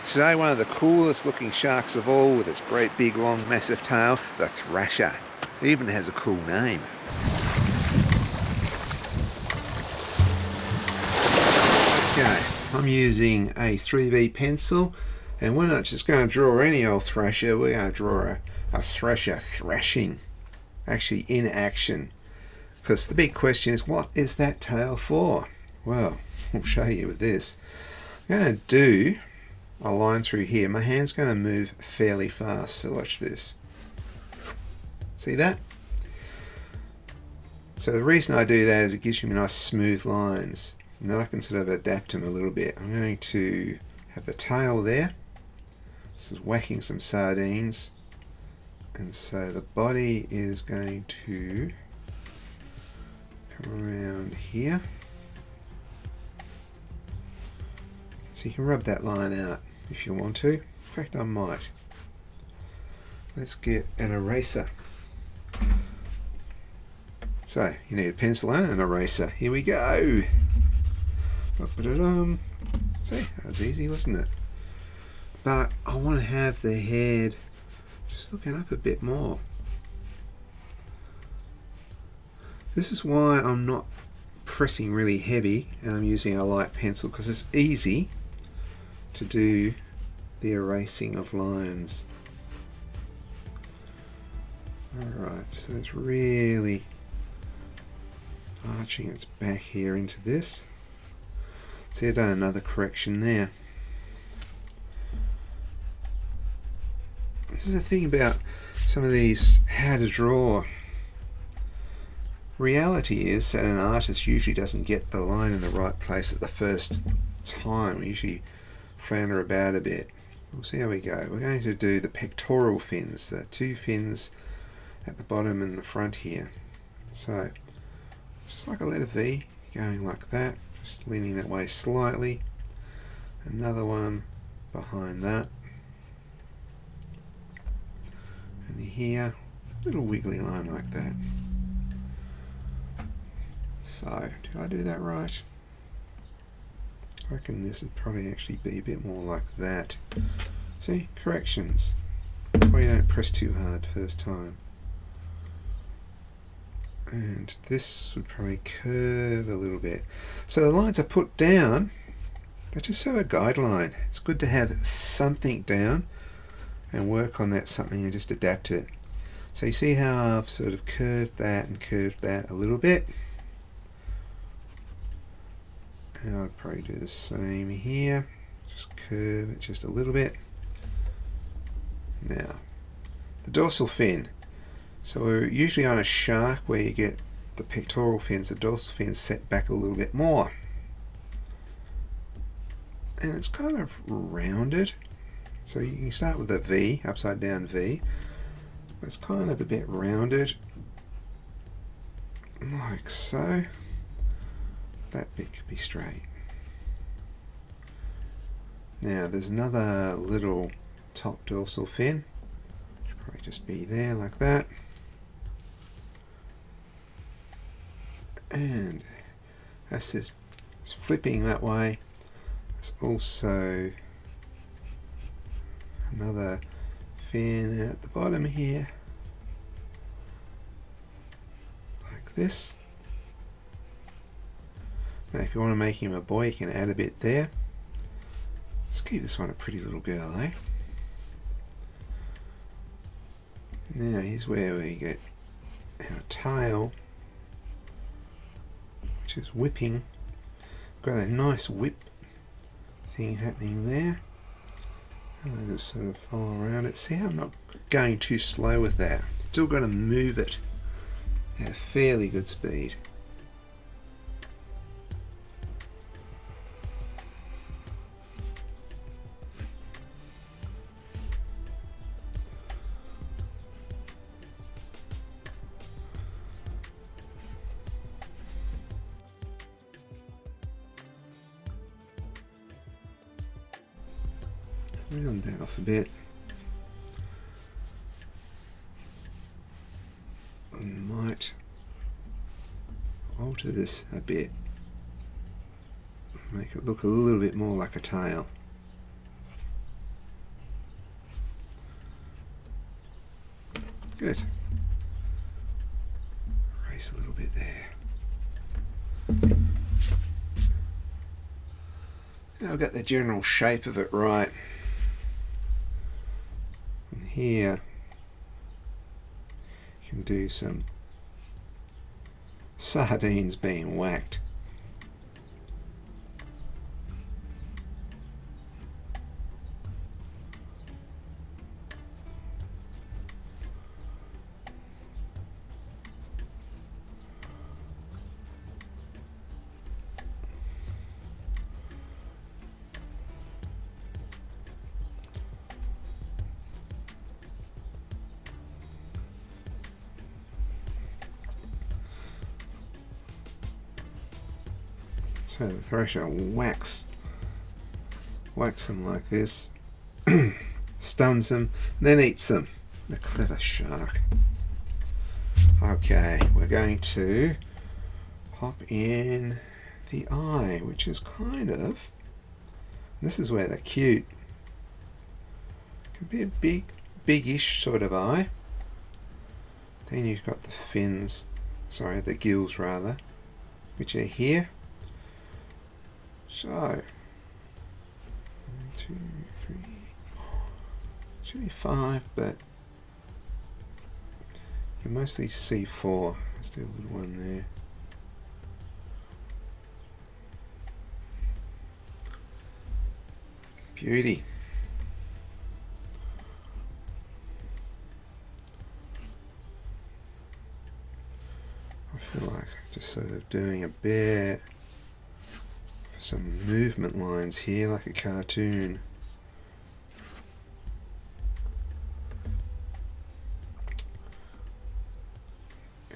Today, one of the coolest looking sharks of all, with its great big long massive tail, the Thrasher. It even has a cool name. Okay, I'm using a 3B pencil, and we're not just going to draw any old thrasher, we're going to draw a thresher thrashing, actually in action. Because the big question is, what is that tail for? Well, I'll show you with this. I'm going to do a line through here. My hand's going to move fairly fast, so watch this. See that? So the reason I do that is it gives you nice smooth lines, and then I can sort of adapt them a little bit. I'm going to have the tail there. This is whacking some sardines, and so the body is going to come around here. So you can rub that line out if you want to. In fact, I might. Let's get an eraser. So you need a pencil and an eraser. Here we go. See, that was easy, wasn't it? But I want to have the head just looking up a bit more. This is why I'm not pressing really heavy and I'm using a light pencil, because it's easy to do the erasing of lines. Alright, so it's really arching its back here into this. See, I've done another correction there. This is the thing about some of these how to draw. Reality is that an artist usually doesn't get the line in the right place at the first time. We usually flounder about a bit. We'll see how we go. We're going to do the pectoral fins, the two fins at the bottom and the front here. So, just like a letter V, going like that, just leaning that way slightly. Another one behind that. And here, a little wiggly line like that. So, did I do that right? I reckon this would probably actually be a bit more like that. See, corrections. That's why you don't press too hard first time. And this would probably curve a little bit. So the lines are put down, they're just so a guideline. It's good to have something down and work on that something and just adapt it. So you see how I've sort of curved that and curved that a little bit. And I'd probably do the same here. Just curve it just a little bit. Now, the dorsal fin. So we're usually on a shark where you get the pectoral fins, the dorsal fins set back a little bit more. And it's kind of rounded. So you can start with a V, upside down V. But it's kind of a bit rounded. Like so. That bit could be straight. Now there's another little top dorsal fin. Should probably just be there like that. And as this is flipping that way, there's also another fin at the bottom here, like this. Now if you want to make him a boy, you can add a bit there. Let's keep this one a pretty little girl, eh? Now here's where we get our tail, which is whipping. Got a nice whip thing happening there. And I just sort of follow around it. See how I'm not going too slow with that. Still got to move it at a fairly good speed. Round that off a bit. I might alter this a bit. Make it look a little bit more like a tail. Good. Erase a little bit there. Now I've got the general shape of it right. And here you can do some sardines being whacked. So the thresher whacks them like this, stuns them, then eats them. A clever shark. Okay, we're going to pop in the eye, which is kind of, this is where they're cute. Could be a big-ish sort of eye. Then you've got the fins, sorry, the gills rather, which are here. So, 1, 2, 3, should be 5, but you mostly see 4. Let's do a little one there. Beauty. I feel like just sort of doing a bit, some movement lines here like a cartoon.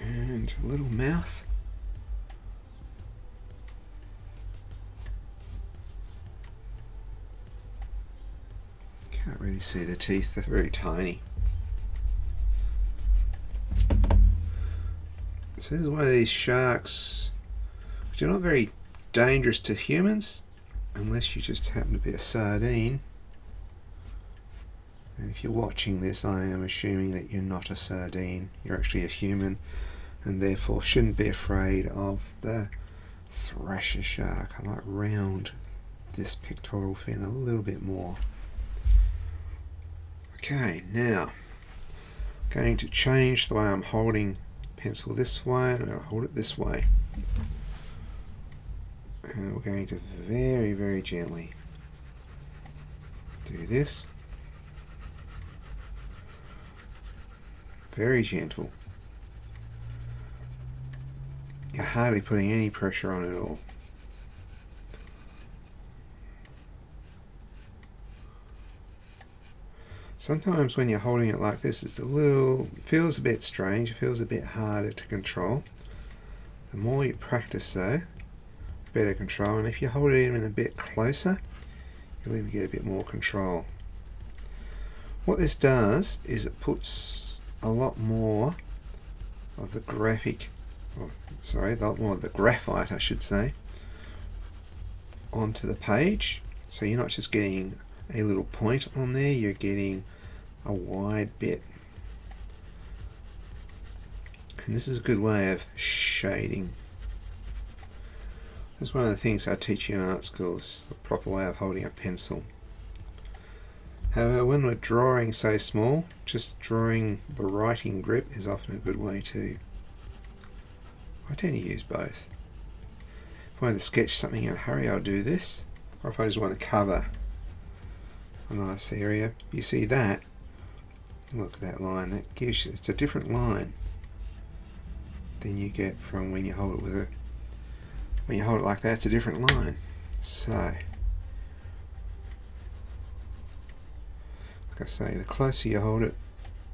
And a little mouth. Can't really see the teeth, they're very tiny. So this is one of these sharks which are not very dangerous to humans unless you just happen to be a sardine. And if you're watching this, I am assuming that you're not a sardine, you're actually a human, and therefore shouldn't be afraid of the thresher shark. I might round this pectoral fin a little bit more. Okay, now I'm going to change the way I'm holding pencil this way. I'm going to hold it this way. And we're going to very, very gently do this. Very gentle. You're hardly putting any pressure on it at all. Sometimes when you're holding it like this, it feels a bit strange, it feels a bit harder to control. The more you practice though, better control, and if you hold it even a bit closer, you'll even get a bit more control. What this does is it puts a lot more of the a lot more of the graphite, I should say, onto the page. So you're not just getting a little point on there, you're getting a wide bit. And this is a good way of shading. That's one of the things I teach you in art school, is the proper way of holding a pencil. However, when we're drawing so small, just drawing the writing grip is often a good way too. I tend to use both. If I want to sketch something in a hurry, I'll do this. Or if I just want to cover a nice area, you see that? Look at that line, that gives you, it's a different line than you get from when you hold it when you hold it like that, it's a different line. So, like I say, the closer you hold it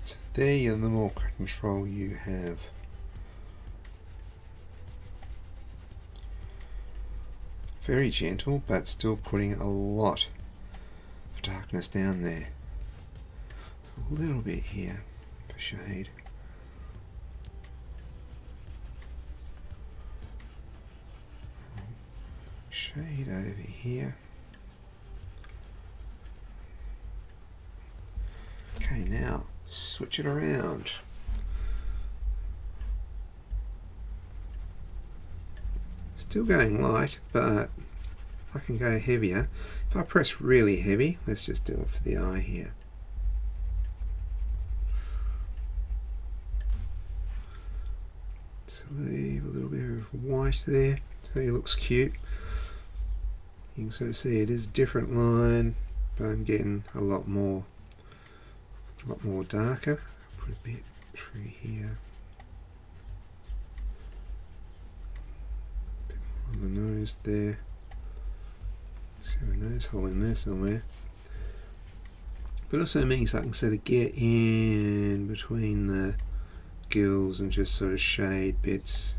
to there, the more control you have. Very gentle, but still putting a lot of darkness down there. A little bit here for shade. Shade over here. Okay, now switch it around. Still going light, but I can go heavier. If I press really heavy, let's just do it for the eye here. So leave a little bit of white there so it looks cute. You can sort of see it is a different line, but I'm getting a lot more darker. Put a bit through here. A bit more on the nose there. Let's have a nose hole in there somewhere. But also means I can sort of get in between the gills and just sort of shade bits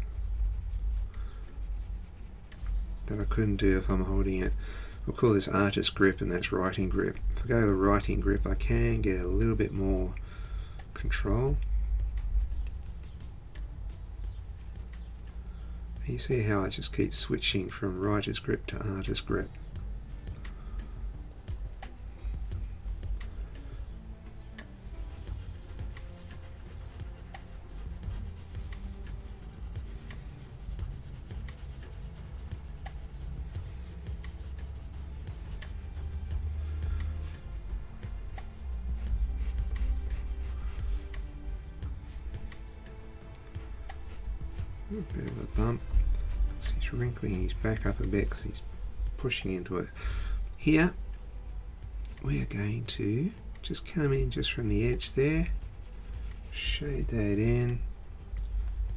that I couldn't do if I'm holding it. We'll call this artist grip, and that's writing grip. If I go to the writing grip, I can get a little bit more control. And you see how I just keep switching from writer's grip to artist grip. A bit of a bump. So he's wrinkling his back up a bit because he's pushing into it. Here we are going to just come in just from the edge there, shade that in,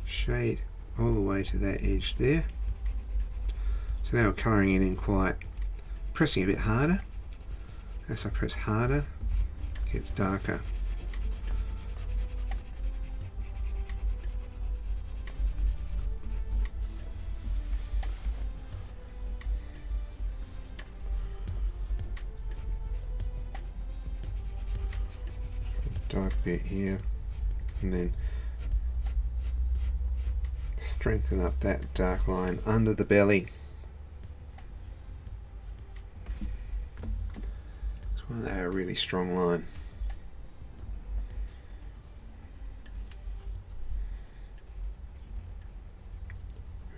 shade all the way to that edge there. So now we're colouring it in quite, pressing a bit harder. As I press harder, it gets darker. Dark bit here, and then strengthen up that dark line under the belly. Just want that a really strong line.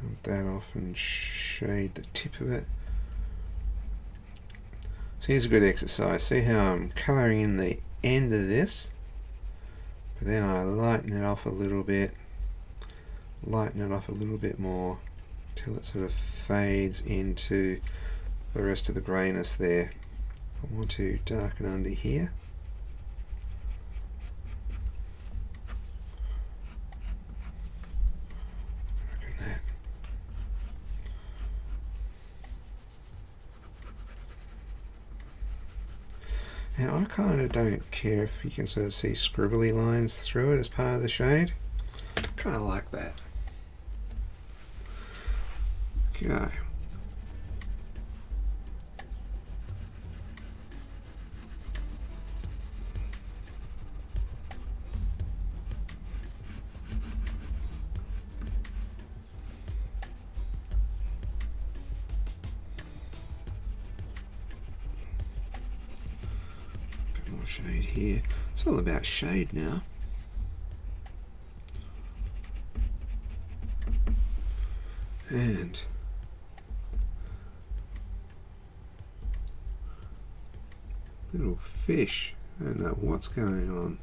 Round that off and shade the tip of it. So here's a good exercise. See how I'm colouring in the end of this? But then I lighten it off a little bit, lighten it off a little bit more till it sort of fades into the rest of the greyness there. I want to darken under here. Darken that. Now I kind of don't care if you can sort of see scribbly lines through it as part of the shade. I kind of like that. Okay. Shade here. It's all about shade now. And little fish. I don't know what's going on.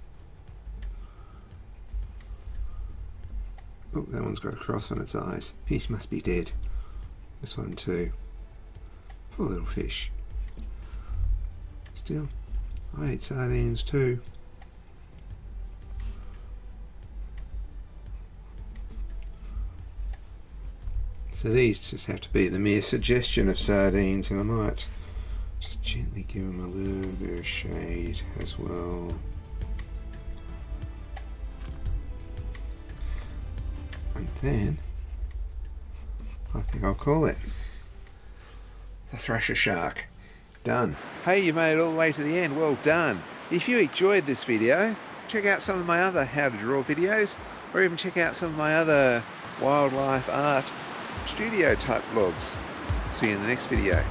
Oh, that one's got a cross on its eyes. He must be dead. This one too. Poor little fish. Still, I ate sardines too. So these just have to be the mere suggestion of sardines, and I might just gently give them a little bit of shade as well. And then I think I'll call it the Thresher Shark. Done. Hey, you made it all the way to the end. Well done. If you enjoyed this video, check out some of my other how to draw videos, or even check out some of my other wildlife art studio type vlogs. See you in the next video.